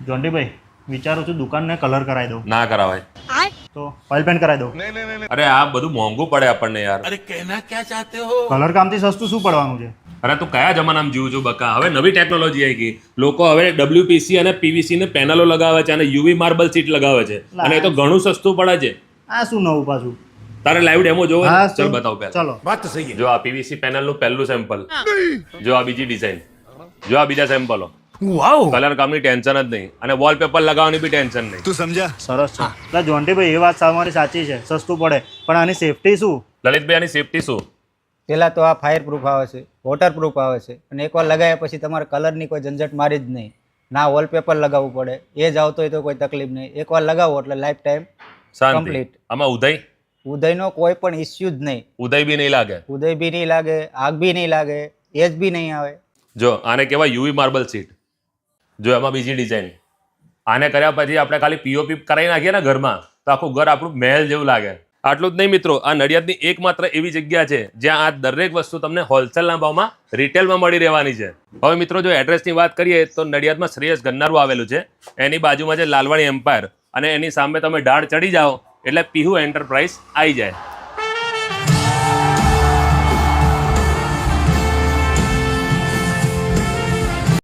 જોન્ટીભાઈ વિચારું છું દુકાનને કલર કરાવી દઉં. ના કરાવાય. તો ઓઇલ પેન્ટ કરાવી દઉં. અરે આ બધું મોંઘું પડે આપણને યાર. अरे कहना क्या चाहते हो? કલર કામથી સસ્તું શું પડવાનું છે? અરે તું કયા જમાનામાં જીવું છું બકા? હવે નવી ટેકનોલોજી આવી ગઈ. લોકો હવે WPC અને PVC ને પેનલો લગાવે છે અને UV માર્બલ સીટ લગાવે છે અને એ તો ઘણું સસ્તું પડે છે. આ શું નવું પાછું? તારે લાઈવ ડેમો જોવો છે? હા, ચલ બતાવ પહેલા. ચલો. बात तो सही है. જો આ PVC પેનલ નું પહેલું સેમ્પલ, જો આ બીજી ડિઝાઇન, જો આ બીજા સેમ્પલો. वाओ. કલર કામની ટેન્શન જ નહીં અને વોલપેપર લગાવવાની બી ટેન્શન નહીં. तू समझा? સરસ છે. એટલે જોન્ટીભાઈ એ વાત તમારી સાચી છે, સસ્તું પડે, પણ આની સેફટી શું? લલિતભાઈ આની સેફટી શું? પહેલાં તો આ ફાયર પ્રૂફ આવે છે, વોટર પ્રૂફ આવે છે, અને એકવાર લગાવ્યા પછી તમારે કલરની કોઈ ઝંઝટ મારી જ નહીં. ના વોલપેપર લગાવવું પડે, એ જ આવતો હોય તો કોઈ તકલીફ નહીં. એકવાર લગાવો એટલે લાઈફ ટાઈમ શાંતિ. કમ્પ્લીટ. આમાં ઉદય ઉદયનો કોઈ પણ ઇસ્યુ જ નહીં. ઉદય બી નહીં લાગે. ઉદય બી નહીં લાગે, આગ બી નહીં લાગે, એજ બી નહીં આવે. જો આને કહેવાય યુવી માર્બલ સીટ. જો એમાં બીજી ડિઝાઇન. આને કર્યા પછી આપણે ખાલી પીઓપી કરાવી નાખીએ ને ઘરમાં તો આખું ઘર આપણું મહેલ જેવું લાગે. આટલું જ નહીં મિત્રો, આ નડિયાદની એકમાત્ર એવી જગ્યા છે જ્યાં આ દરેક વસ્તુ તમને હોલસેલના ભાવમાં રિટેલમાં મળી રહેવાની છે. હવે મિત્રો જો એડ્રેસની વાત કરીએ તો નડિયાદમાં શ્રેયસ ગન્નારું આવેલું છે, એની બાજુમાં છે લાલવાણી એમ્પાયર, અને એની સામે તમે ઢાળ ચડી જાઓ એટલે પીહુ એન્ટરપ્રાઇઝ આવી જાય.